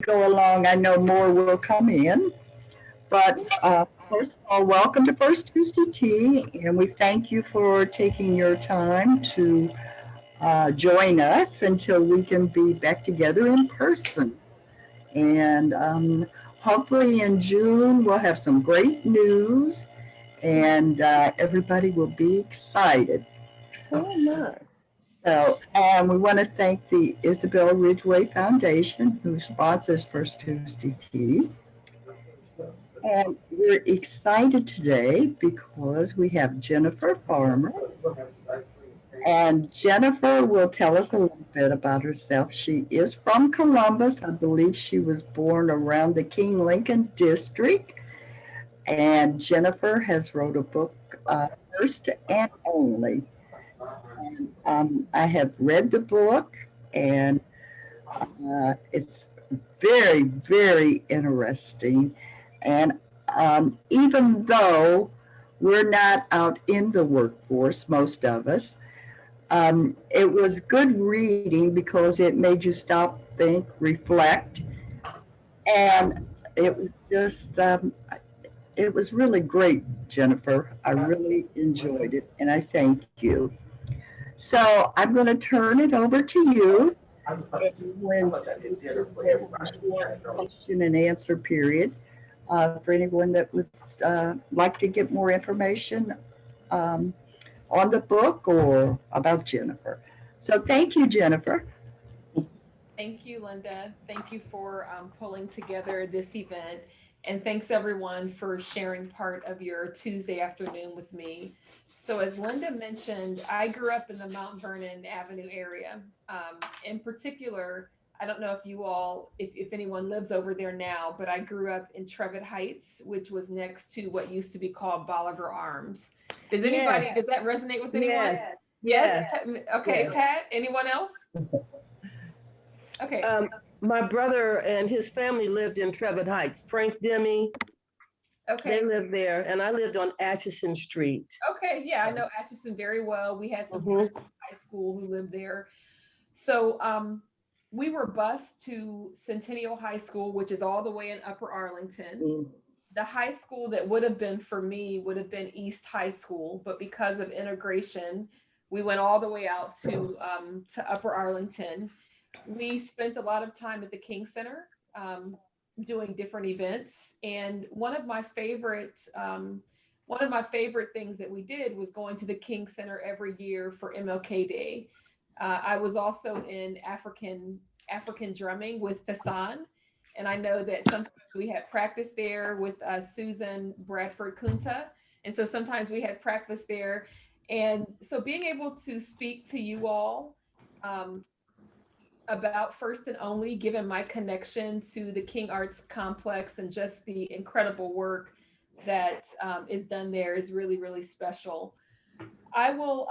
go along, I know more will come in. But first of all, welcome to First Tuesday Tea, and we thank you for taking your time to join us until we can be back together in person. And hopefully in June, we'll have some great news and everybody will be excited. Oh my. So, we want to thank the Isabel Ridgeway Foundation, who sponsors First Tuesday Tea. And we're excited today because we have Jennifer Farmer. And Jennifer will tell us a little bit about herself. She is from Columbus. I believe she was born around the King Lincoln district. And Jennifer has wrote a book, First and Only. And I have read the book, and it's very, very interesting. And even though we're not out in the workforce, most of us, it was good reading because it made you stop, think, reflect, and it was just it was really great, Jennifer. I really enjoyed it, and I thank you. So I'm going to turn it over to you. When a short question and answer period for anyone that would like to get more information um, on the book or about Jennifer. So thank you, Jennifer. Thank you, Linda. Thank you for pulling together this event. And thanks everyone for sharing part of your Tuesday afternoon with me. So as Linda mentioned, I grew up in the Mount Vernon Avenue area. In particular, I don't know if you all, if anyone lives over there now, but I grew up in Trevitt Heights, which was next to what used to be called Bolivar Arms. Does that resonate with anyone? Yes. Yes. Yes. Okay, Yes. Pat, anyone else? Okay. My brother and his family lived in Trevitt Heights. Frank Demi, Okay. they lived there, and I lived on Atchison Street. Okay. Yeah, I know Atchison very well. We had some Mm-hmm. friends in high school who lived there. So we were bused to Centennial High School, which is all the way in Upper Arlington. Mm. The high school that would have been for me would have been East High School, but because of integration, we went all the way out to Upper Arlington. We spent a lot of time at the King Center doing different events, and one of my favorite things that we did was going to the King Center every year for MLK Day. I was also in African drumming with Fasan, and I know that sometimes we had practice there with Susan Bradford Kunta, and so sometimes we had practice there, and so being able to speak to you all um, about First and Only, given my connection to the King Arts Complex and just the incredible work that is done there is really, really special. I will.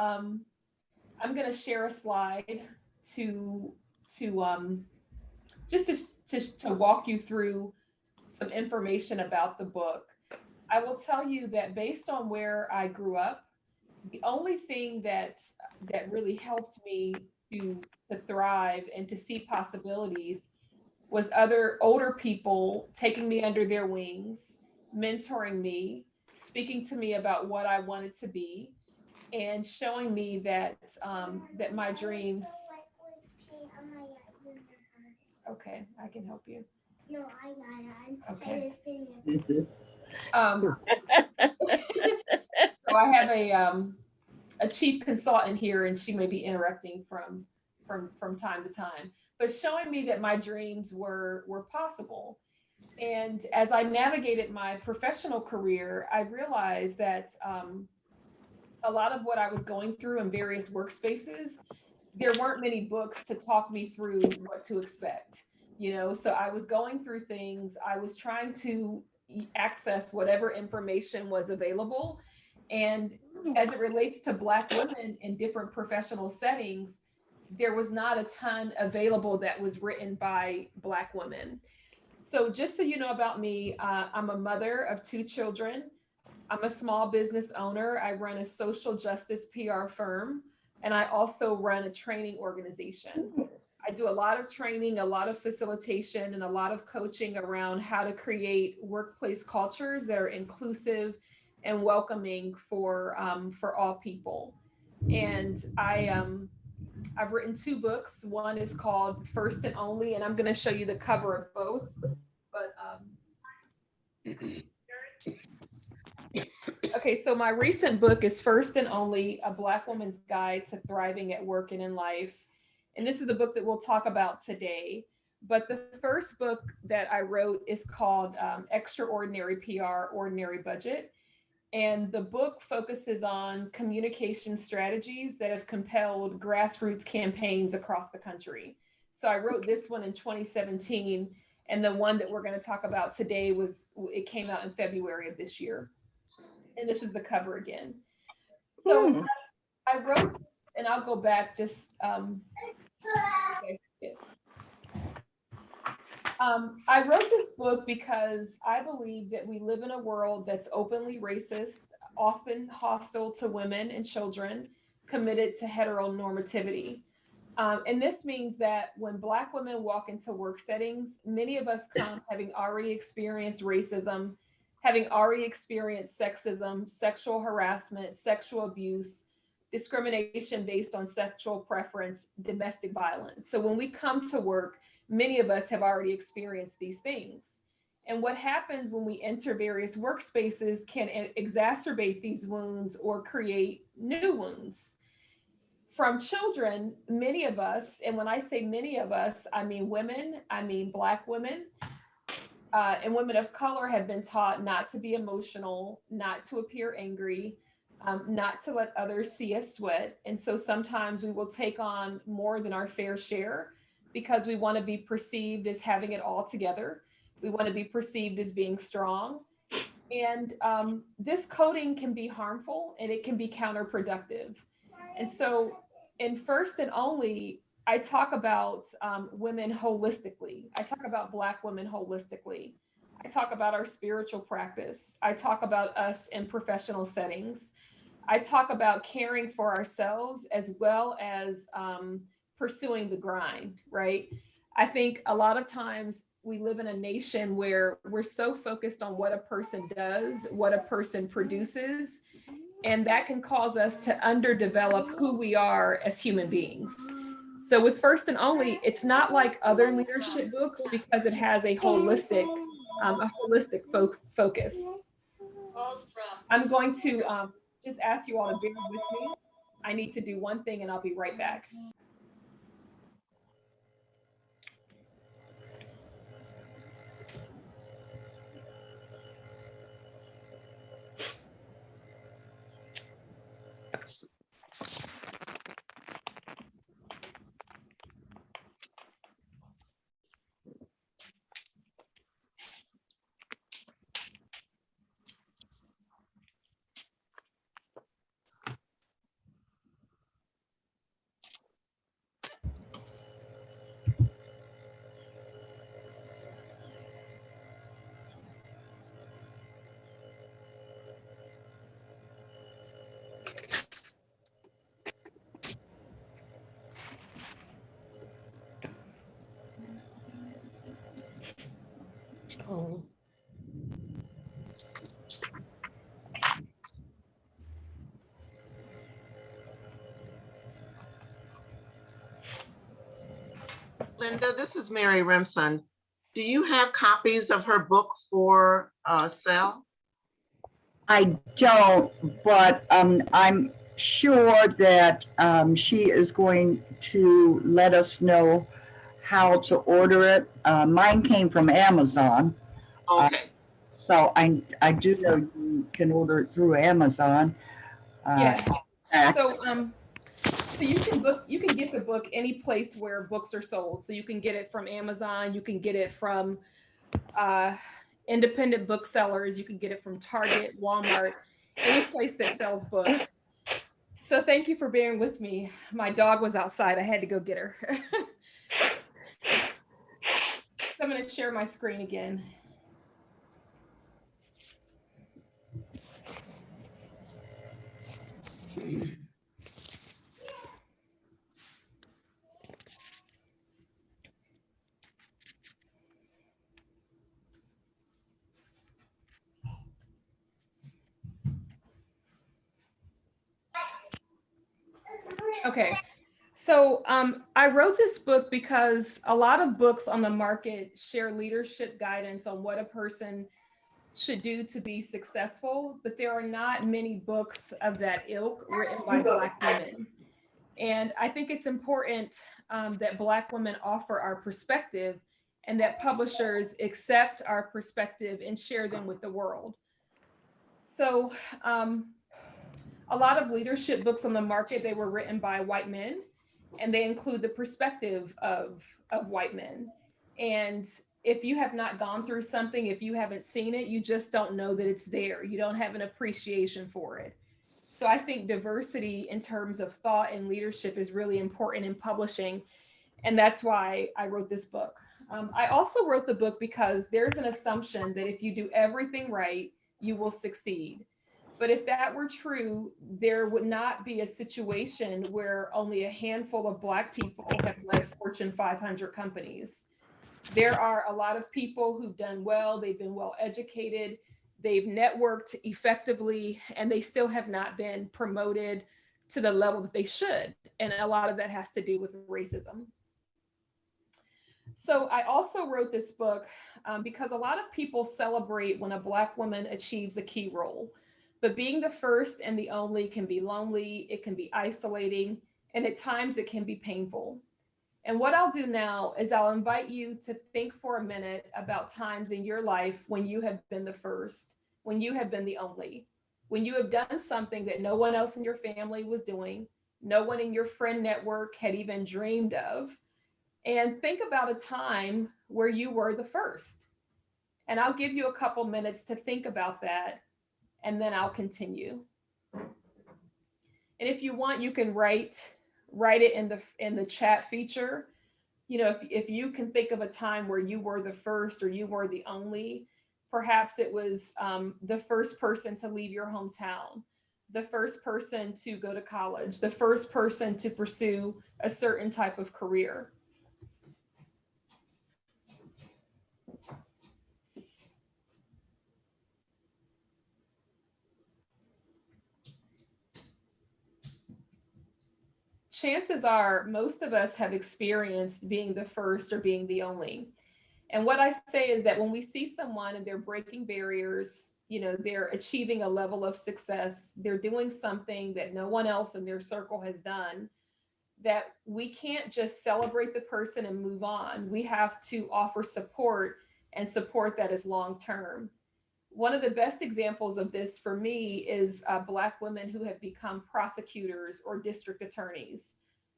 I'm going to share a slide to to just to walk you through some information about the book. I will tell you that based on where I grew up, the only thing that really helped me to thrive and to see possibilities was other older people taking me under their wings, mentoring me, speaking to me about what I wanted to be, and showing me that my dreams. Okay, I can help you. No, I got it. Okay. Um, so I have a chief consultant here, and she may be interrupting from time to time, but showing me that my dreams were possible. And as I navigated my professional career, I realized that a lot of what I was going through in various workspaces, there weren't many books to talk me through what to expect. So I was going through things, I was trying to access whatever information was available. And as it relates to Black women in different professional settings, there was not a ton available that was written by Black women. So just so you know about me, I'm a mother of two children. I'm a small business owner. I run a social justice PR firm, and I also run a training organization. I do a lot of training, a lot of facilitation, and a lot of coaching around how to create workplace cultures that are inclusive and welcoming for all people. And I've written 2 books. One is called First and Only, and I'm going to show you the cover of both. But okay, so my recent book is First and Only: A Black Woman's Guide to Thriving at Work and in Life. And this is the book that we'll talk about today. But the first book that I wrote is called Extraordinary PR, Ordinary Budget. And the book focuses on communication strategies that have compelled grassroots campaigns across the country. So I wrote this one in 2017, and the one that we're going to talk about today it came out in February of this year. And this is the cover again. So I wrote, and I'll go back just, I wrote this book because I believe that we live in a world that's openly racist, often hostile to women and children, committed to heteronormativity. And this means that when Black women walk into work settings, many of us come having already experienced racism, having already experienced sexism, sexual harassment, sexual abuse, discrimination based on sexual preference, domestic violence. So when we come to work, many of us have already experienced these things. And what happens when we enter various workspaces can exacerbate these wounds or create new wounds. From children, many of us, and when I say many of us, I mean women, I mean Black women, and women of color have been taught not to be emotional, not to appear angry, not to let others see us sweat. And so sometimes we will take on more than our fair share because we want to be perceived as having it all together. We want to be perceived as being strong. And this coding can be harmful and it can be counterproductive. And so in First and Only, I talk about women holistically. I talk about Black women holistically. I talk about our spiritual practice. I talk about us in professional settings. I talk about caring for ourselves as well as pursuing the grind, right? I think a lot of times we live in a nation where we're so focused on what a person does, what a person produces, and that can cause us to underdevelop who we are as human beings. So with First and Only, it's not like other leadership books because it has a holistic focus. I'm going to just ask you all to bear with me. I need to do one thing and I'll be right back. Oh. Linda, this is Mary Remsen. Do you have copies of her book for sale? I don't, but I'm sure that she is going to let us know how to order it. Mine came from Amazon. Okay. So I do know you can order it through Amazon. Yeah. So you can get the book any place where books are sold. So you can get it from Amazon, you can get it from independent booksellers, you can get it from Target, Walmart, any place that sells books. So thank you for bearing with me. My dog was outside, I had to go get her. So I'm going to share my screen again. Okay. So I wrote this book because a lot of books on the market share leadership guidance on what a person should do to be successful, but there are not many books of that ilk written by Black women. And I think it's important that Black women offer our perspective and that publishers accept our perspective and share them with the world. So a lot of leadership books on the market, they were written by white men, and they include the perspective of white men. And if you have not gone through something, if you haven't seen it, you just don't know that it's there. You don't have an appreciation for it. So I think diversity in terms of thought and leadership is really important in publishing. And that's why I wrote this book. I also wrote the book because there's an assumption that if you do everything right, you will succeed. But if that were true, there would not be a situation where only a handful of Black people have led Fortune 500 companies. There are a lot of people who've done well, they've been well educated, they've networked effectively, and they still have not been promoted to the level that they should. And a lot of that has to do with racism. So I also wrote this book because a lot of people celebrate when a Black woman achieves a key role. But being the first and the only can be lonely, it can be isolating, and at times it can be painful. And what I'll do now is I'll invite you to think for a minute about times in your life when you have been the first, when you have been the only, when you have done something that no one else in your family was doing, no one in your friend network had even dreamed of. And think about a time where you were the first. And I'll give you a couple minutes to think about that, and then I'll continue. And if you want, you can write it in the chat feature. You know, if you can think of a time where you were the first or you were the only, perhaps it was the first person to leave your hometown, the first person to go to college, the first person to pursue a certain type of career. Chances are most of us have experienced being the first or being the only. And what I say is that when we see someone and they're breaking barriers, you know, they're achieving a level of success, they're doing something that no one else in their circle has done, that we can't just celebrate the person and move on. We have to offer support, and support that is long-term. One of the best examples of this for me is Black women who have become prosecutors or district attorneys.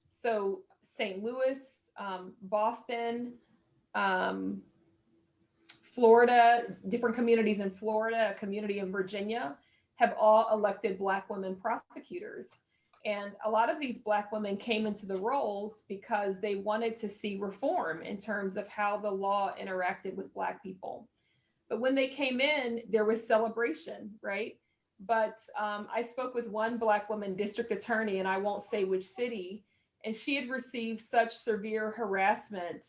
So St. Louis, Boston, Florida, different communities in Florida, a community in Virginia, have all elected Black women prosecutors. And a lot of these Black women came into the roles because they wanted to see reform in terms of how the law interacted with Black people. But when they came in, there was celebration, right? But I spoke with one Black woman district attorney, and I won't say which city, and she had received such severe harassment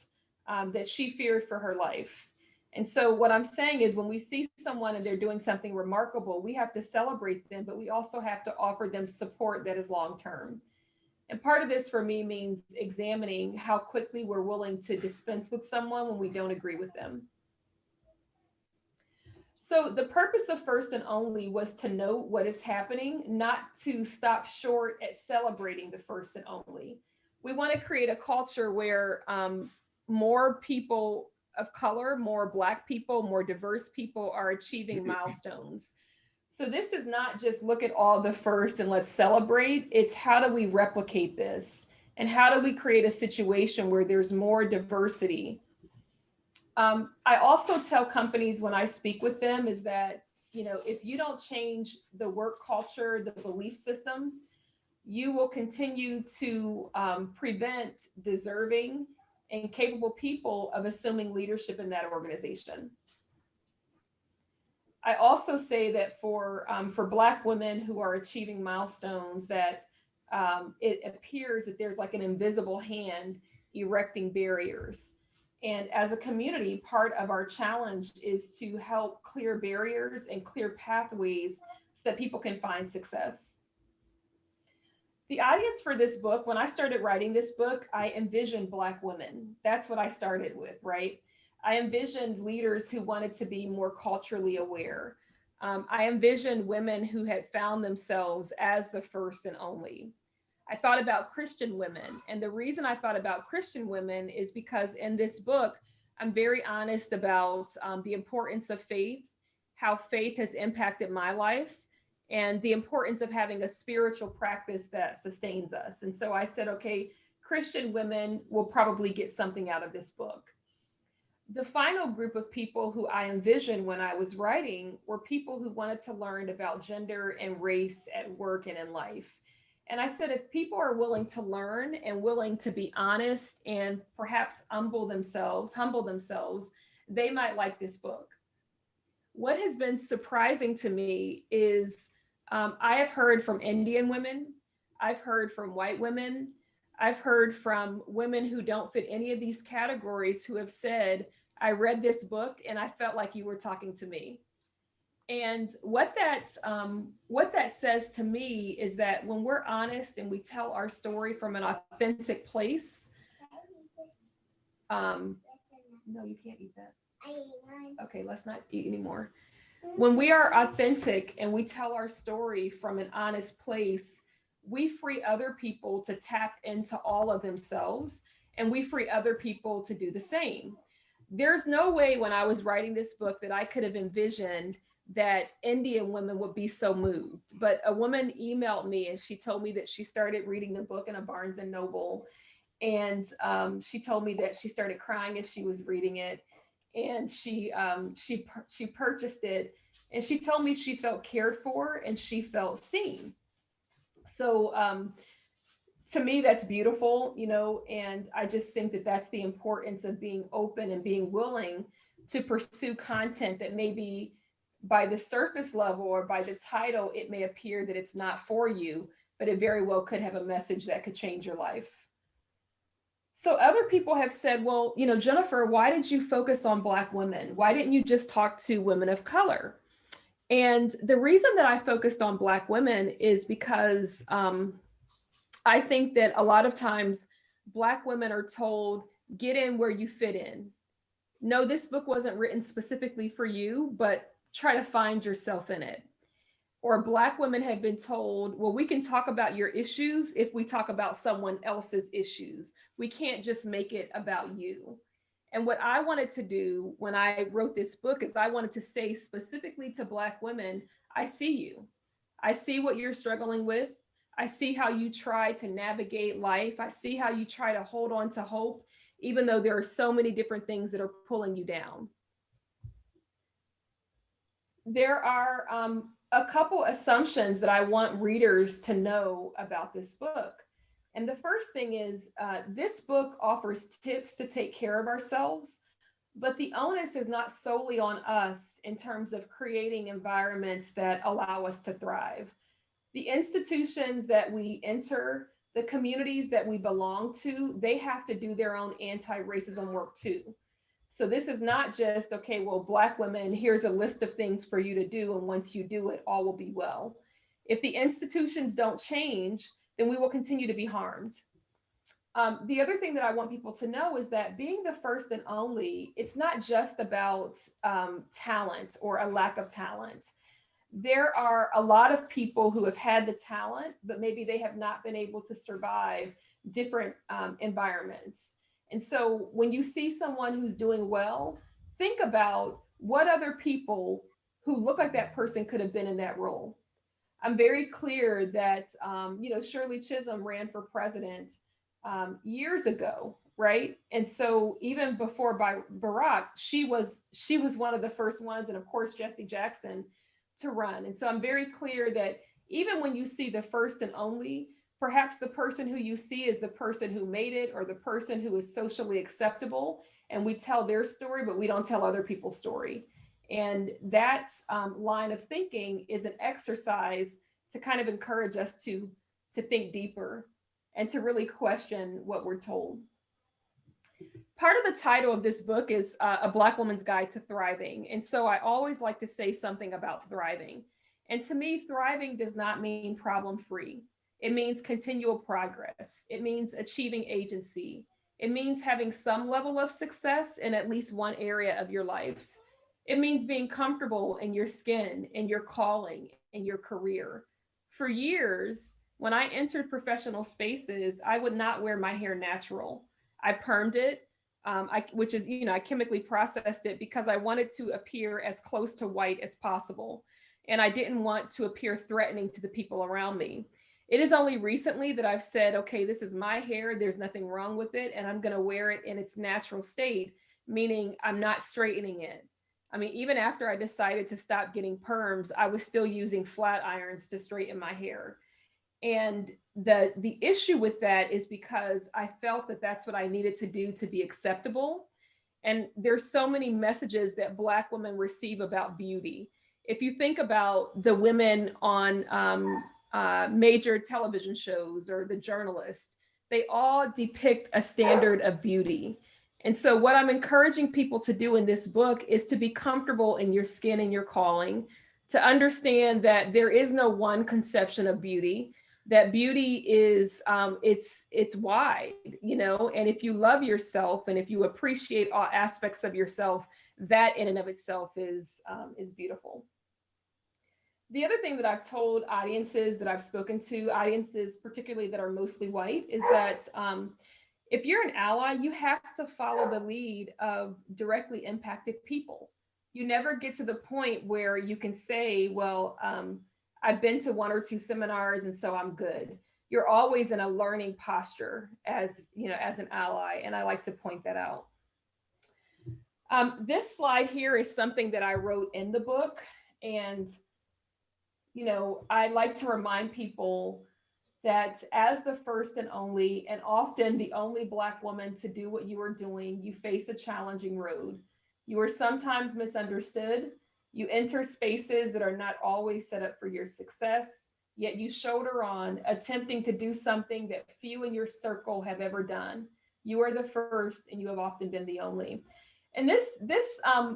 that she feared for her life. And so what I'm saying is when we see someone and they're doing something remarkable, we have to celebrate them, but we also have to offer them support that is long-term. And part of this for me means examining how quickly we're willing to dispense with someone when we don't agree with them. So the purpose of First and Only was to note what is happening, not to stop short at celebrating the first and only. We want to create a culture where more people of color, more Black people, more diverse people are achieving milestones. So this is not just look at all the first and let's celebrate. It's how do we replicate this? And how do we create a situation where there's more diversity? I also tell companies when I speak with them is that, you know, if you don't change the work culture, the belief systems, you will continue to prevent deserving and capable people of assuming leadership in that organization. I also say that for Black women who are achieving milestones, that it appears that there's like an invisible hand erecting barriers. And as a community, part of our challenge is to help clear barriers and clear pathways so that people can find success. The audience for this book, when I started writing this book, I envisioned Black women. That's what I started with, right? I envisioned leaders who wanted to be more culturally aware. I envisioned women who had found themselves as the first and only. I thought about Christian women. And the reason I thought about Christian women is because in this book, I'm very honest about the importance of faith, how faith has impacted my life, and the importance of having a spiritual practice that sustains us. And so I said, okay, Christian women will probably get something out of this book. The final group of people who I envisioned when I was writing were people who wanted to learn about gender and race at work and in life. And I said, if people are willing to learn and willing to be honest and perhaps humble themselves, they might like this book. What has been surprising to me is I have heard from Indian women, I've heard from white women, I've heard from women who don't fit any of these categories who have said, I read this book and I felt like you were talking to me. And what that says to me is that when we're honest and we tell our story from an authentic place, no, you can't eat that. Okay, let's not eat anymore. When we are authentic and we tell our story from an honest place, we free other people to tap into all of themselves, and we free other people to do the same. There's no way when I was writing this book that I could have envisioned that Indian women would be so moved. But a woman emailed me and she told me that she started reading the book in a Barnes and Noble. And she told me that she started crying as she was reading it. And she purchased it. And she told me she felt cared for and she felt seen. So to me, that's beautiful, you know, and I just think that that's the importance of being open and being willing to pursue content that maybe by the surface level or by the title, it may appear that it's not for you, but it very well could have a message that could change your life. So other people have said, well, you know, Jennifer, why did you focus on Black women? Why didn't you just talk to women of color? And the reason that I focused on Black women is because I think that a lot of times Black women are told, get in where you fit in. No, this book wasn't written specifically for you, but try to find yourself in it. Or Black women have been told, well, we can talk about your issues if we talk about someone else's issues. We can't just make it about you. And what I wanted to do when I wrote this book is I wanted to say specifically to Black women, I see you. I see what you're struggling with. I see how you try to navigate life. I see how you try to hold on to hope, even though there are so many different things that are pulling you down. There are a couple assumptions that I want readers to know about this book. And the first thing is this book offers tips to take care of ourselves, but the onus is not solely on us in terms of creating environments that allow us to thrive. The institutions that we enter, the communities that we belong to, they have to do their own anti-racism work too. So this is not just, okay, well, Black women, here's a list of things for you to do. And once you do it, all will be well. If the institutions don't change, then we will continue to be harmed. The other thing that I want people to know is that being the first and only, it's not just about talent or a lack of talent. There are a lot of people who have had the talent, but maybe they have not been able to survive different environments. And so when you see someone who's doing well, think about what other people who look like that person could have been in that role. I'm very clear that, you know, Shirley Chisholm ran for president years ago, right? And so even before Barack, she was one of the first ones, and of course, Jesse Jackson, to run. And so I'm very clear that even when you see the first and only, perhaps the person who you see is the person who made it or the person who is socially acceptable. And we tell their story, but we don't tell other people's story. And that line of thinking is an exercise to kind of encourage us to think deeper and to really question what we're told. Part of the title of this book is A Black Woman's Guide to Thriving. And so I always like to say something about thriving. And to me, thriving does not mean problem-free. It means continual progress. It means achieving agency. It means having some level of success in at least one area of your life. It means being comfortable in your skin, in your calling, in your career. For years, when I entered professional spaces, I would not wear my hair natural. I permed it, which is, I chemically processed it because I wanted to appear as close to white as possible. And I didn't want to appear threatening to the people around me. It is only recently that I've said, okay, this is my hair, there's nothing wrong with it, and I'm gonna wear it in its natural state, meaning I'm not straightening it. I mean, even after I decided to stop getting perms, I was still using flat irons to straighten my hair. And the issue with that is because I felt that that's what I needed to do to be acceptable. And there's so many messages that Black women receive about beauty. If you think about the women on major television shows or the journalists, they all depict a standard of beauty. And so what I'm encouraging people to do in this book is to be comfortable in your skin and your calling, to understand that there is no one conception of beauty, that beauty is, it's wide, and if you love yourself and if you appreciate all aspects of yourself, that in and of itself is beautiful. The other thing that I've told audiences that I've spoken to, audiences particularly that are mostly white, is that if you're an ally, you have to follow the lead of directly impacted people. You never get to the point where you can say, well, I've been to 1 or 2 seminars and so I'm good. You're always in a learning posture as an ally, and I like to point that out. This slide here is something that I wrote in the book, and I like to remind people that as the first and only, and often the only Black woman to do what you are doing, you face a challenging road. You are sometimes misunderstood. You enter spaces that are not always set up for your success, yet you shoulder on, attempting to do something that few in your circle have ever done. You are the first, and you have often been the only. And this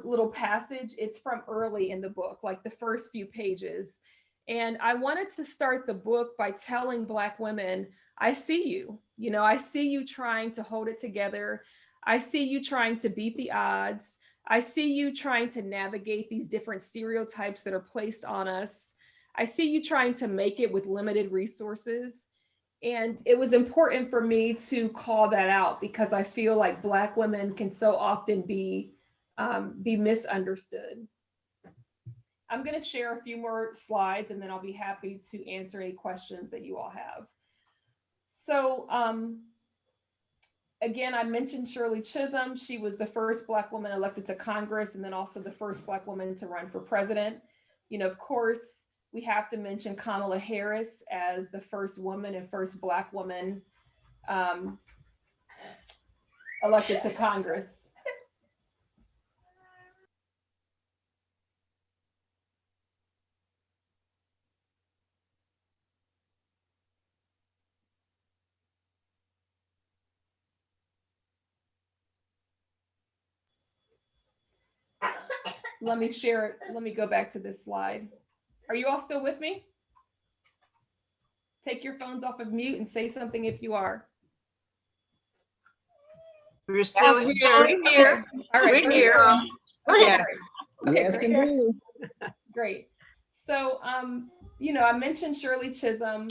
little passage, it's from early in the book, like the first few pages. And I wanted to start the book by telling Black women, I see you. I see you trying to hold it together. I see you trying to beat the odds. I see you trying to navigate these different stereotypes that are placed on us. I see you trying to make it with limited resources. And it was important for me to call that out because I feel like Black women can so often be misunderstood. I'm going to share a few more slides and then I'll be happy to answer any questions that you all have. So again, I mentioned Shirley Chisholm. She was the first Black woman elected to Congress and then also the first Black woman to run for president. Of course, we have to mention Kamala Harris as the first woman and first Black woman elected to Congress. Let me share it. Let me go back to this slide. Are you all still with me? Take your phones off of mute and say something if you are. We're still Yes, here. we're here. All right. We're here. Okay, Yes. great. Yes, Okay, indeed. great. So, I mentioned Shirley Chisholm,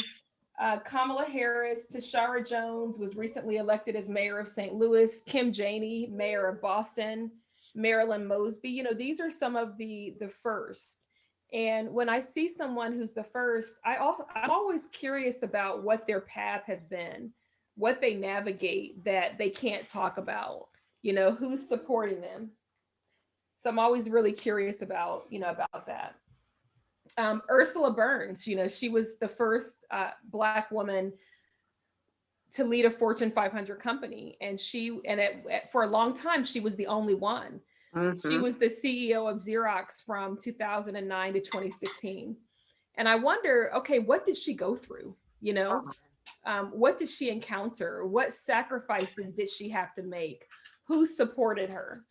Kamala Harris, Tashara Jones was recently elected as mayor of St. Louis, Kim Janey, mayor of Boston, Marilyn Mosby. These are some of the first. And when I see someone who's the first, I'm always curious about what their path has been, what they navigate that they can't talk about, who's supporting them. So I'm always really curious about that. Ursula Burns, she was the first Black woman to lead a Fortune 500 company. And for a long time, she was the only one. Mhm. She was the CEO of Xerox from 2009 to 2016. And I wonder, okay, what did she go through? What did she encounter? What sacrifices did she have to make? Who supported her?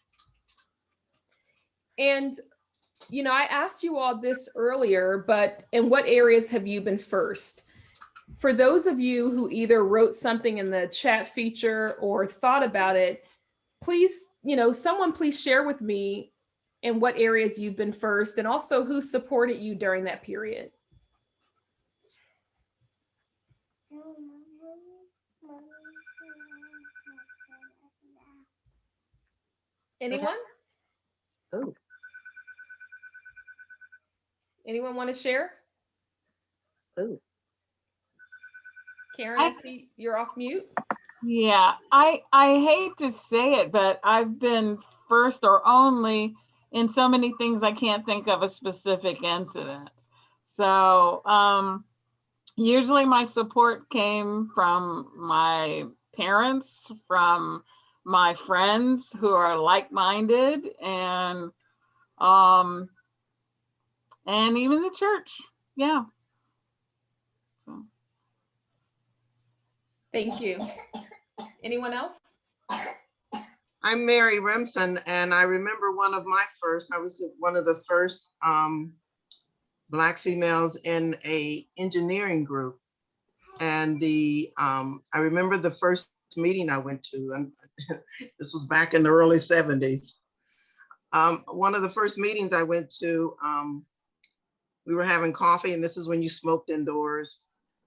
And, I asked you all this earlier, but in what areas have you been first? For those of you who either wrote something in the chat feature or thought about it, please, someone please share with me in what areas you've been first, and also who supported you during that period. Anyone? Oh. Anyone want to share? Oh. Karen, I see you're off mute. Yeah, I hate to say it, but I've been first or only in so many things I can't think of a specific incident. So usually my support came from my parents, from my friends who are like-minded, and even the church. Yeah. So. Thank you. Anyone else? I'm Mary Remsen, and I remember I was one of the first Black females in a engineering group. And I remember the first meeting I went to, and this was back in the early 70s. One of the first meetings I went to, we were having coffee, and this is when you smoked indoors.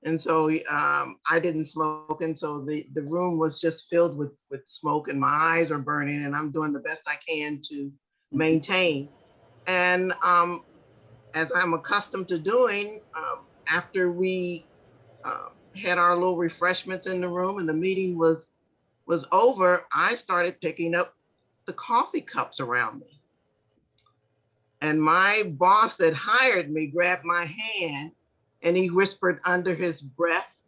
And so I didn't smoke, and so the room was just filled with smoke, and my eyes are burning, and I'm doing the best I can to maintain. And as I'm accustomed to doing, after we had our little refreshments in the room and the meeting was over, I started picking up the coffee cups around me. And my boss that hired me grabbed my hand and he whispered under his breath,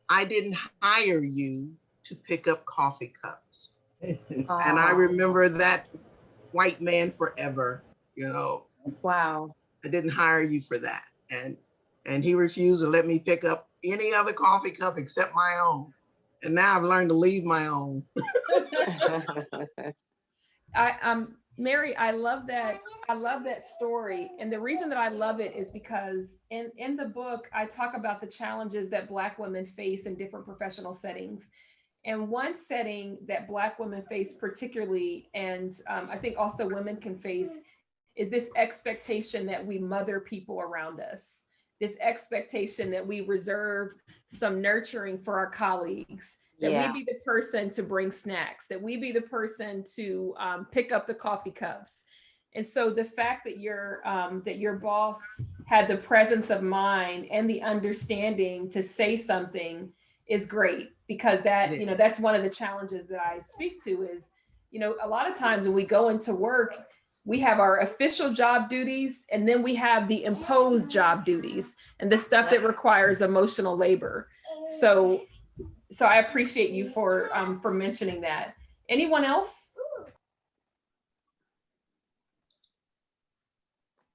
"I didn't hire you to pick up coffee cups." And I remember that white man forever, Wow. I didn't hire you for that. And he refused to let me pick up any other coffee cup except my own. And now I've learned to leave my own. Mary, I love that. I love that story. And the reason that I love it is because in the book, I talk about the challenges that Black women face in different professional settings. And one setting that Black women face particularly, and I think also women can face, is this expectation that we mother people around us. This expectation that we reserve some nurturing for our colleagues, that we be the person to bring snacks, that we be the person to pick up the coffee cups. And so the fact that your boss had the presence of mind and the understanding to say something is great, because that, that's one of the challenges that I speak to is, a lot of times when we go into work, we have our official job duties, and then we have the imposed job duties and the stuff that requires emotional labor. So I appreciate you for mentioning that. Anyone else?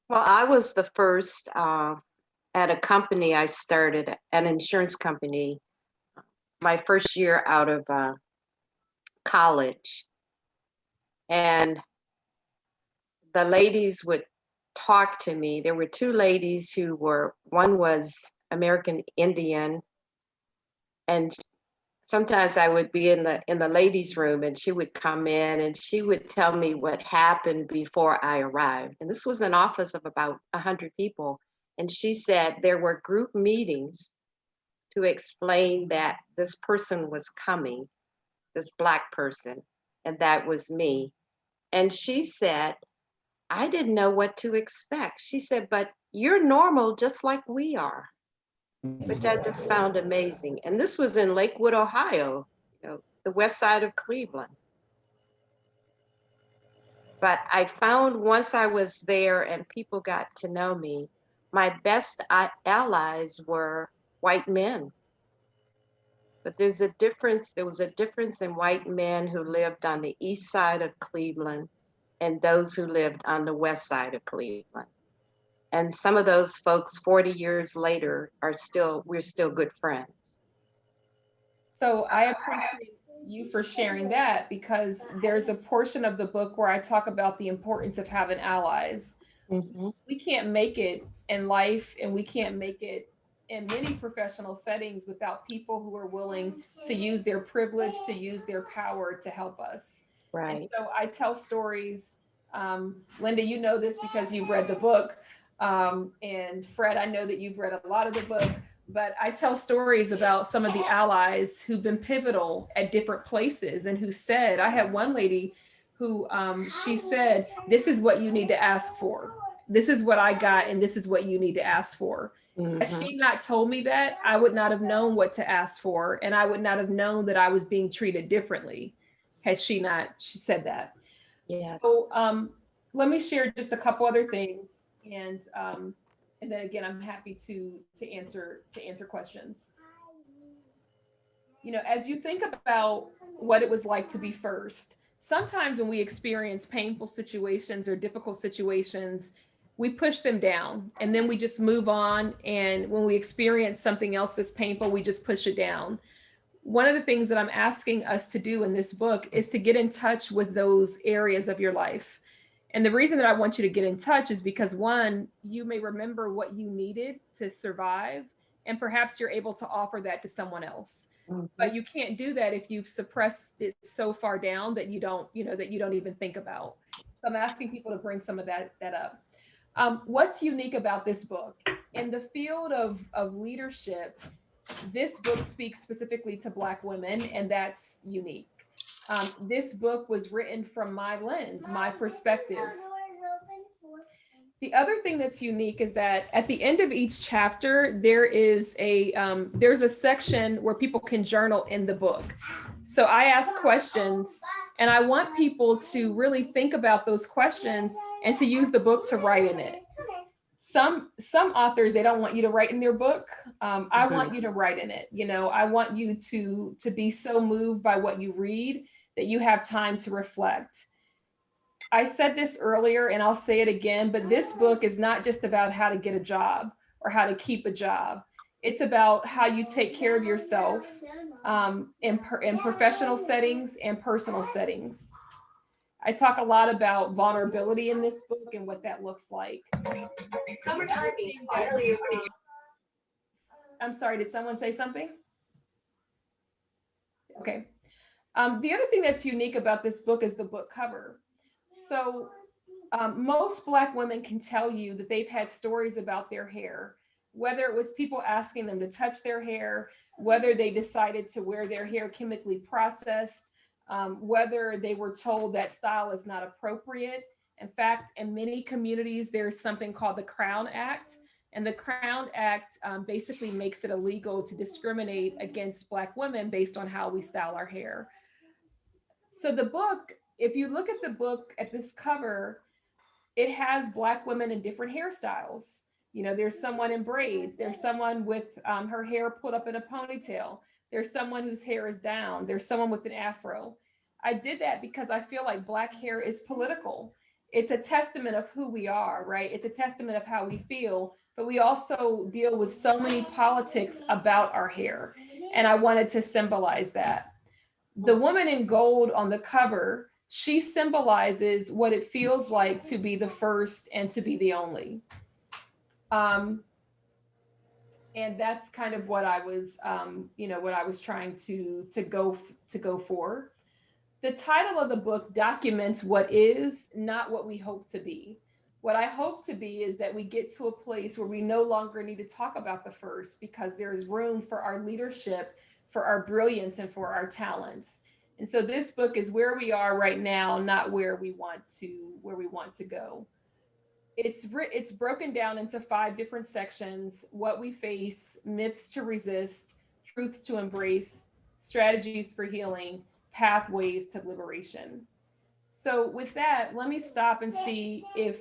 Well, I was the first at a company I started, an insurance company, my first year out of college. And the ladies would talk to me. There were two ladies one was American Indian, and sometimes I would be in the ladies' room, and she would come in and she would tell me what happened before I arrived. And this was an office of about 100 people. And she said there were group meetings to explain that this person was coming, this Black person, and that was me. And she said, I didn't know what to expect. She said, but you're normal just like we are, which I just found amazing. And this was in Lakewood, Ohio, the west side of Cleveland. But I found once I was there and people got to know me, my best allies were white men. But there was a difference in white men who lived on the east side of Cleveland and those who lived on the west side of Cleveland. And some of those folks 40 years later we're still good friends. So I appreciate you for sharing that, because there's a portion of the book where I talk about the importance of having allies. Mm-hmm. We can't make it in life, and we can't make it in many professional settings without people who are willing to use their privilege, to use their power to help us. Right. And so I tell stories. Linda, you know this because you've read the book. And Fred, I know that you've read a lot of the book, but I tell stories about some of the allies who've been pivotal at different places and who said, I had one lady who she said, this is what you need to ask for. This is what I got, and this is what you need to ask for. Had she not told me that, I would not have known what to ask for, and I would not have known that I was being treated differently had she said that. Yes. So let me share just a couple other things, and then again, I'm happy to answer questions. You know, as you think about what it was like to be first, sometimes when we experience painful situations or difficult situations, we push them down and then we just move on. And when we experience something else that's painful, we just push it down. One of the things that I'm asking us to do in this book is to get in touch with those areas of your life. And the reason that I want you to get in touch is because, one, you may remember what you needed to survive, and perhaps you're able to offer that to someone else. But you can't do that if you've suppressed it so far down that you don't even think about. So I'm asking people to bring some of that up. What's unique about this book? In the field of leadership, this book speaks specifically to Black women, and that's unique. This book was written from my lens, my perspective. The other thing that's unique is that at the end of each chapter, there's a section where people can journal in the book. So I ask questions, and I want people to really think about those questions and to use the book to write in it. Some authors, they don't want you to write in their book. I want you to write in it. You know, I want you to be so moved by what you read that you have time to reflect. I said this earlier and I'll say it again, but this book is not just about how to get a job or how to keep a job. It's about how you take care of yourself in professional settings and personal settings. I talk a lot about vulnerability in this book and what that looks like. I'm sorry, did someone say something? Okay. The other thing that's unique about this book is the book cover. So most Black women can tell you that they've had stories about their hair, whether it was people asking them to touch their hair, whether they decided to wear their hair chemically processed, whether they were told that style is not appropriate. In fact, in many communities, there's something called the Crown Act. And the Crown Act basically makes it illegal to discriminate against Black women based on how we style our hair. So the book, if you look at the book at this cover, it has Black women in different hairstyles. You know, there's someone in braids, there's someone with her hair put up in a ponytail, there's someone whose hair is down, there's someone with an afro. I did that because I feel like Black hair is political. It's a testament of who we are, right? It's a testament of how we feel, but we also deal with so many politics about our hair. And I wanted to symbolize that. The woman in gold on the cover, she symbolizes what it feels like to be the first and to be the only. And that's kind of what I was, what I was trying to go for. The title of the book documents what is, not what we hope to be. What I hope to be is that we get to a place where we no longer need to talk about the first because there is room for our leadership, for our brilliance, and for our talents. And so this book is where we are right now, not where we want to go. It's broken down into 5 different sections: what we face, myths to resist, truths to embrace, strategies for healing, pathways to liberation. So with that, let me stop and see if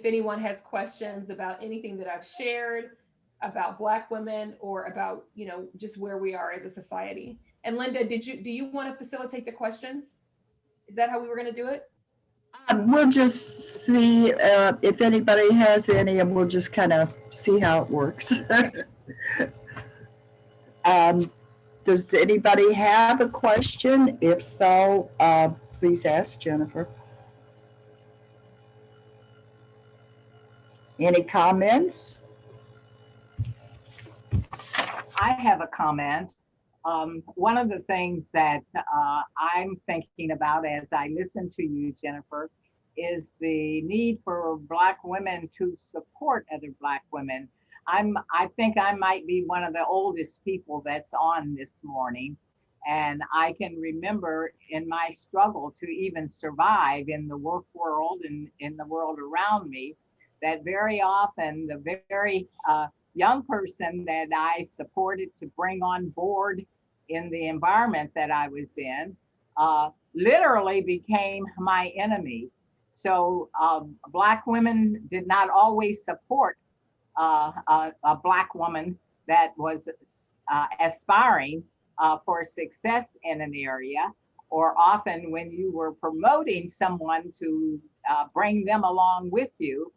anyone has questions about anything that I've shared about Black women or about, just where we are as a society. And Linda, do you want to facilitate the questions? Is that how we were going to do it? We'll just see if anybody has any, and we'll just kind of see how it works. Does anybody have a question? If so, please ask Jennifer. Any comments? I have a comment. One of the things that I'm thinking about as I listen to you, Jennifer, is the need for Black women to support other Black women. I think I might be one of the oldest people that's on this morning. And I can remember in my struggle to even survive in the work world and in the world around me, that very often the very young person that I supported to bring on board in the environment that I was in literally became my enemy. So Black women did not always support a Black woman that was aspiring for success in an area, or often when you were promoting someone to bring them along with you,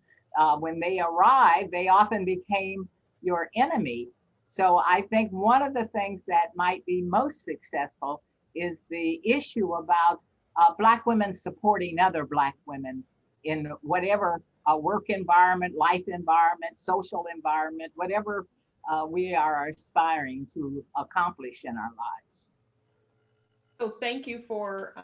when they arrived, they often became your enemy. So I think one of the things that might be most successful is the issue about Black women supporting other Black women in whatever work environment, life environment, social environment, whatever we are aspiring to accomplish in our lives. So thank you for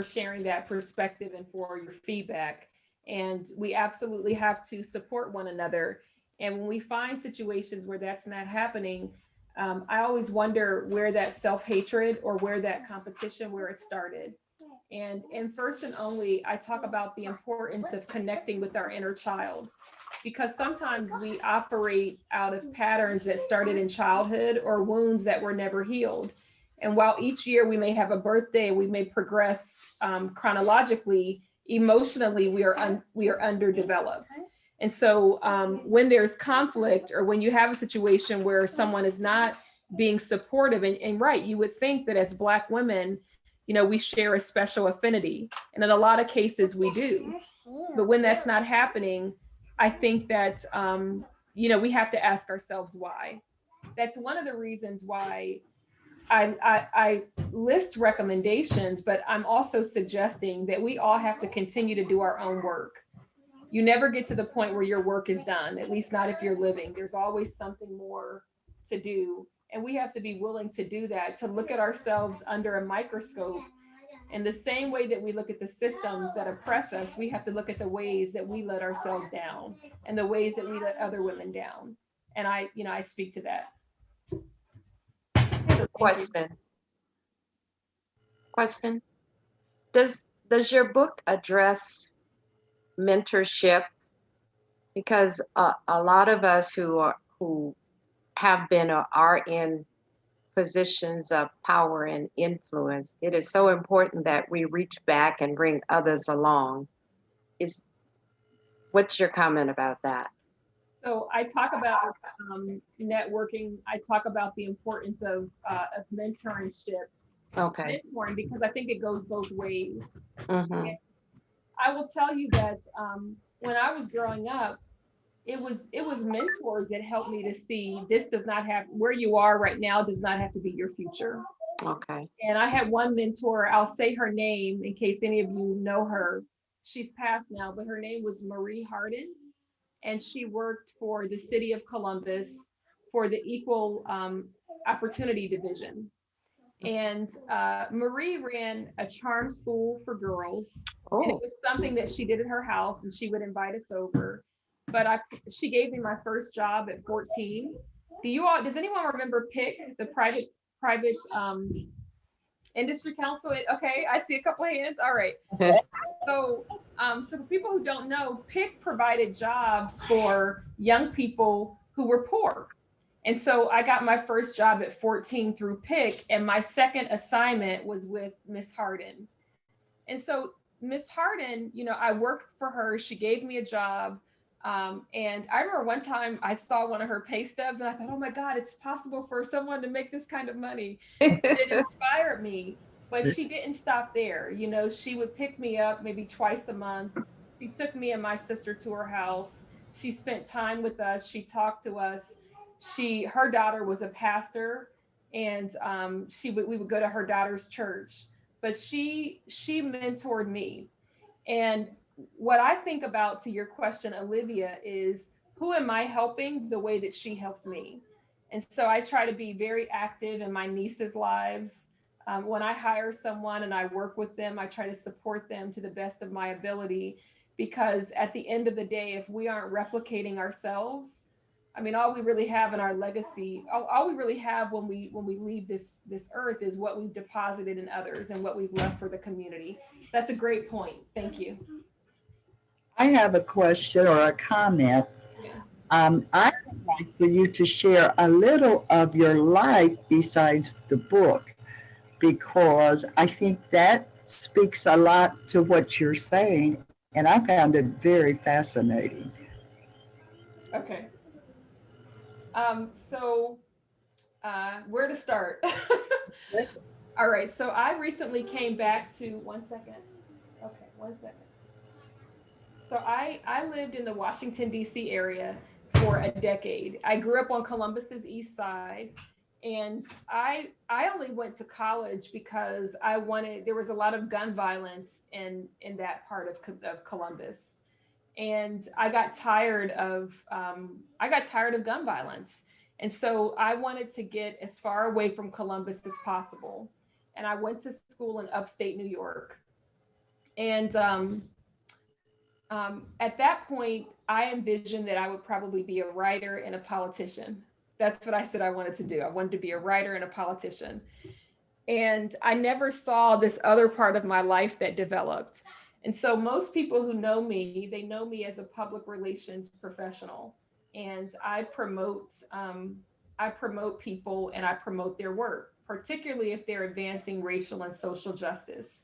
sharing that perspective and for your feedback. And we absolutely have to support one another. And when we find situations where that's not happening, I always wonder where that self-hatred or where that competition, where it started. And first and only, I talk about the importance of connecting with our inner child, because sometimes we operate out of patterns that started in childhood or wounds that were never healed. And while each year we may have a birthday, we may progress chronologically, emotionally, we are underdeveloped. And so when there's conflict, or when you have a situation where someone is not being supportive, and right, you would think that as Black women, you know, we share a special affinity. And in a lot of cases we do. But when that's not happening, I think that, you know, we have to ask ourselves why. That's one of the reasons why I list recommendations, but I'm also suggesting that we all have to continue to do our own work. You never get to the point where your work is done, at least not if you're living. There's always something more to do. And we have to be willing to do that, to look at ourselves under a microscope. In the same way that we look at the systems that oppress us, we have to look at the ways that we let ourselves down and the ways that we let other women down. And I speak to that. So Question. Does your book address mentorship? Because a lot of us who have been or are in positions of power and influence, it is so important that we reach back and bring others along. What's your comment about that? So I talk about networking. I talk about the importance of mentorship. Okay. Mentoring, because I think it goes both ways. Mm-hmm. I will tell you that when I was growing up, it was mentors that helped me to see this does not have, where you are right now does not have to be your future. Okay. And I had one mentor, I'll say her name in case any of you know her. She's passed now, but her name was Marie Harden. And she worked for the city of Columbus for the Equal Opportunity Division. And Marie ran a charm school for girls. Oh. And it was something that she did at her house, and she would invite us over. But she gave me my first job at 14. Does anyone remember PIC, the private industry council? Okay, I see a couple of hands. All right. So for people who don't know, PIC provided jobs for young people who were poor. And so I got my first job at 14 through PIC, and my second assignment was with Miss Harden. And so Miss Harden, you know, I worked for her. She gave me a job. And I remember one time I saw one of her pay stubs and I thought, oh my God, it's possible for someone to make this kind of money. It inspired me, but she didn't stop there. You know, she would pick me up maybe twice a month. She took me and my sister to her house. She spent time with us. She talked to us. Her daughter was a pastor, and we would go to her daughter's church, but she mentored me. And what I think about, to your question, Olivia, is who am I helping the way that she helped me? And so I try to be very active in my nieces' lives. When I hire someone and I work with them, I try to support them to the best of my ability, because at the end of the day, if we aren't replicating ourselves, I mean, all we really have in our legacy, all we really have when we leave this earth is what we've deposited in others and what we've left for the community. That's a great point. Thank you. I have a question or a comment. I would like for you to share a little of your life besides the book, because I think that speaks a lot to what you're saying, and I found it very fascinating. Okay. So where to start? All right. So I recently came back to, one second. Okay, one second. So I lived in the Washington, D.C. area for a decade. I grew up on Columbus's east side, and I only went to college because there was a lot of gun violence in that part of Columbus. And I got tired of gun violence. And so I wanted to get as far away from Columbus as possible. And I went to school in upstate New York. And at that point, I envisioned that I would probably be a writer and a politician. That's what I said I wanted to do. I wanted to be a writer and a politician. And I never saw this other part of my life that developed. And so most people who know me, they know me as a public relations professional. And I promote people and I promote their work, particularly if they're advancing racial and social justice.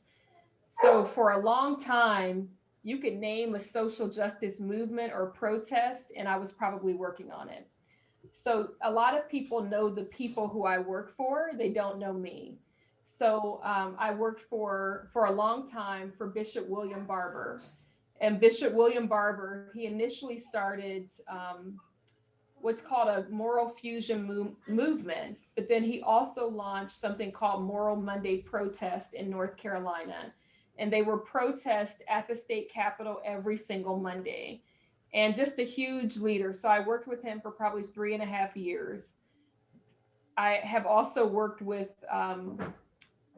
So for a long time, you could name a social justice movement or protest, and I was probably working on it. So a lot of people know the people who I work for, they don't know me. So I worked for a long time for Bishop William Barber. And Bishop William Barber, he initially started what's called a moral fusion movement, but then he also launched something called Moral Monday Protest in North Carolina. And they were protests at the state capitol every single Monday. And just a huge leader. So I worked with him for probably 3.5 years. I have also worked with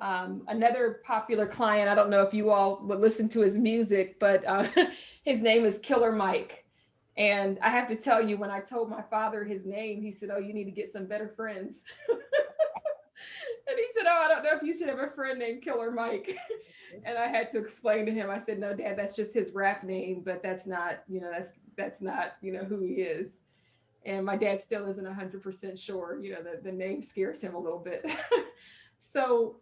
another popular client. I don't know if you all would listen to his music, but his name is Killer Mike. And I have to tell you, when I told my father his name, he said, "Oh, you need to get some better friends." And he said, "Oh, I don't know if you should have a friend named Killer Mike." And I had to explain to him, I said, "No, Dad, that's just his rap name, but that's not, that's not, who he is." And my dad still isn't 100% sure, the name scares him a little bit. So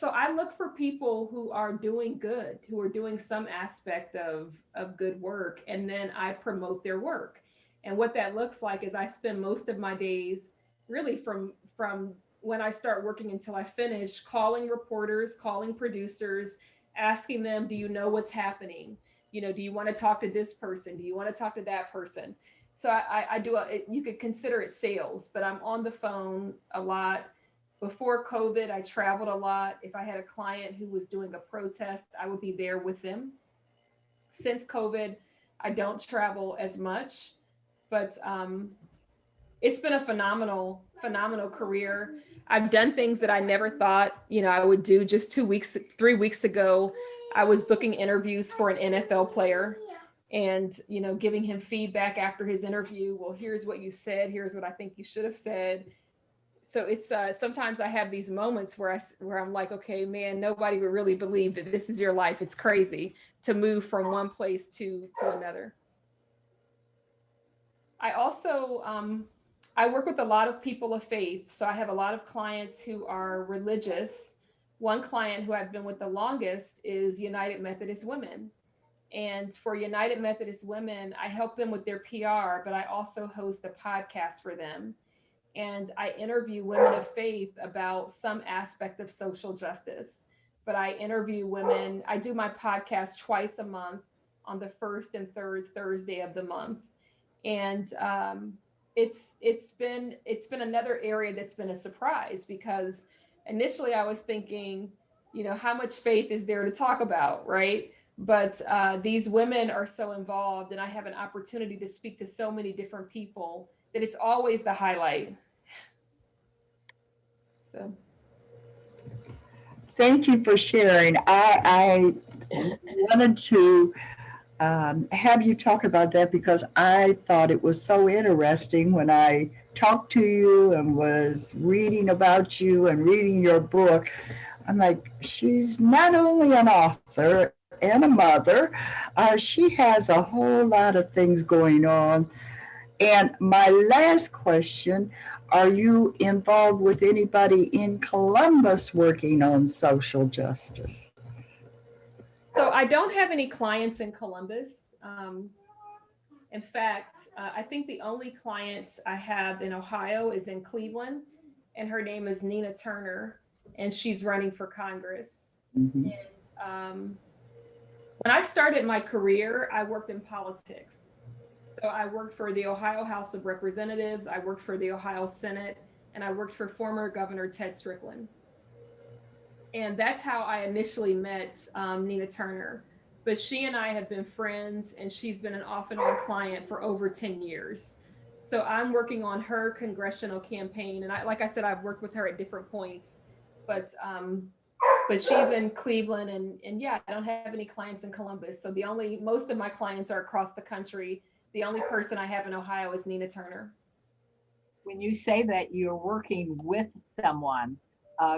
I look for people who are doing good, who are doing some aspect of good work, and then I promote their work. And what that looks like is I spend most of my days really from when I start working until I finish, calling reporters, calling producers, asking them, do you know what's happening? Do you want to talk to this person? Do you want to talk to that person? So I do, you could consider it sales, but I'm on the phone a lot. Before COVID, I traveled a lot. If I had a client who was doing a protest, I would be there with them. Since COVID, I don't travel as much, but it's been a phenomenal career. I've done things that I never thought, I would do. Just 3 weeks ago, I was booking interviews for an NFL player and, giving him feedback after his interview. Well, here's what you said. Here's what I think you should have said. So it's sometimes I have these moments where I'm like, okay, man, nobody would really believe that this is your life. It's crazy to move from one place to another. I also, I work with a lot of people of faith. So I have a lot of clients who are religious. One client who I've been with the longest is United Methodist Women. And for United Methodist Women, I help them with their PR, but I also host a podcast for them. And I interview women of faith about some aspect of social justice. But I interview women, I do my podcast twice a month on the first and third Thursday of the month. And it's been another area that's been a surprise, because initially I was thinking, how much faith is there to talk about, right? But these women are so involved, and I have an opportunity to speak to so many different people that it's always the highlight. So Thank you for sharing. I wanted to have you talk about that because I thought it was so interesting when I talked to you and was reading about you and reading your book. I'm like, she's not only an author and a mother, she has a whole lot of things going on. And my last question, are you involved with anybody in Columbus working on social justice? So I don't have any clients in Columbus. In fact, I think the only client I have in Ohio is in Cleveland, and her name is Nina Turner, and she's running for Congress. Mhm. And when I started my career, I worked in politics. So I worked for the Ohio House of Representatives, I worked for the Ohio Senate, and I worked for former Governor Ted Strickland. And that's how I initially met Nina Turner. But she and I have been friends, and she's been an off and on client for over 10 years. So I'm working on her congressional campaign. And like I said, I've worked with her at different points, but she's in Cleveland, and yeah, I don't have any clients in Columbus. So most of my clients are across the country. The only person I have in Ohio is Nina Turner. When you say that you're working with someone,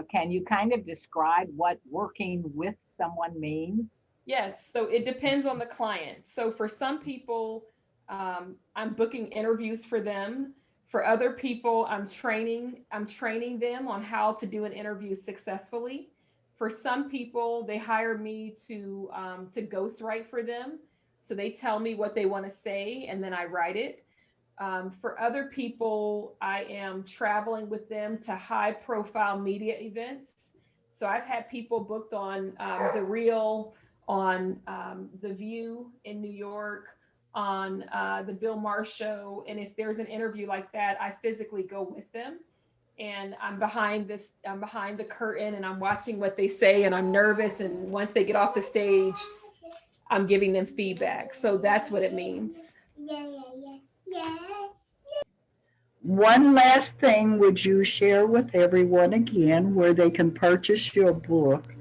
can you kind of describe what working with someone means? Yes, so it depends on the client. So for some people, I'm booking interviews for them. For other people, I'm training them on how to do an interview successfully. For some people, they hire me to ghostwrite for them. So they tell me what they want to say, and then I write it. For other people, I am traveling with them to high-profile media events. So I've had people booked on The Real, on The View in New York, on the Bill Maher Show. And if there's an interview like that, I physically go with them. And I'm behind the curtain, and I'm watching what they say, and I'm nervous. And once they get off the stage, I'm giving them feedback. So that's what it means. One last thing, would you share with everyone again where they can purchase your book?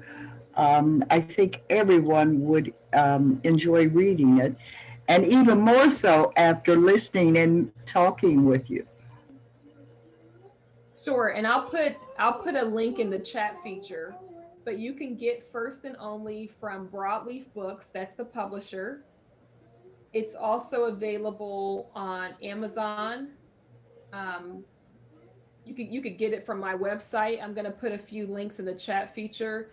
I think everyone would enjoy reading it, and even more so after listening and talking with you. Sure, and I'll put a link in the chat feature, but you can get First and Only from Broadleaf Books. That's the publisher. It's also available on Amazon. You could get it from my website. I'm going to put a few links in the chat feature.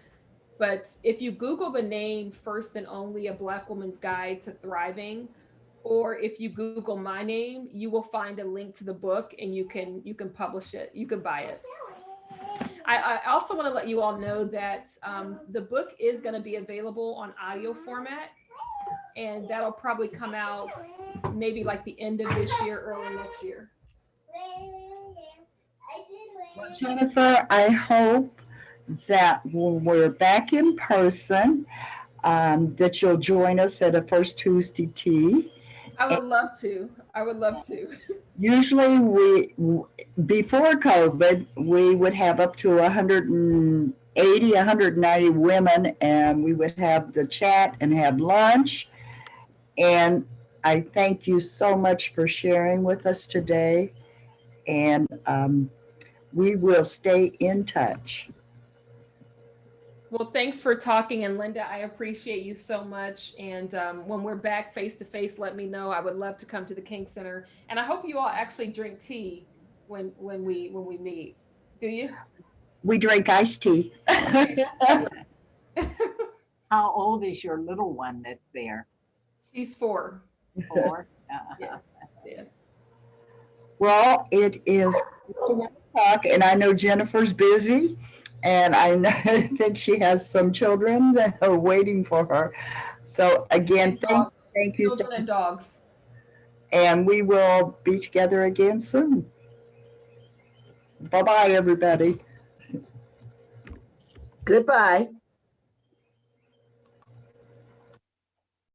But if you Google the name First and Only, A Black Woman's Guide to Thriving, or if you Google my name, you will find a link to the book, and you can publish it. You can buy it. I also want to let you all know that the book is going to be available on audio format, and that'll probably come out maybe like the end of this year, early next year. Well, Jennifer, I hope that when we're back in person, that you'll join us at a First Tuesday Tea. I would love to. I would love to. Usually before COVID, we would have up to 180, 190 women, and we would have the chat and have lunch. And I thank you so much for sharing with us today. And we will stay in touch. Well, thanks for talking. And Linda, I appreciate you so much. And when we're back face to face, let me know. I would love to come to the King Center. And I hope you all actually drink tea when we meet. Do you? We drink iced tea. How old is your little one that's there? She's 4. 4? Yeah. Well, it is 1 o'clock, and I know Jennifer's busy, and I think she has some children that are waiting for her. So again, thank you. Children and dogs. And we will be together again soon. Bye-bye, everybody. Goodbye.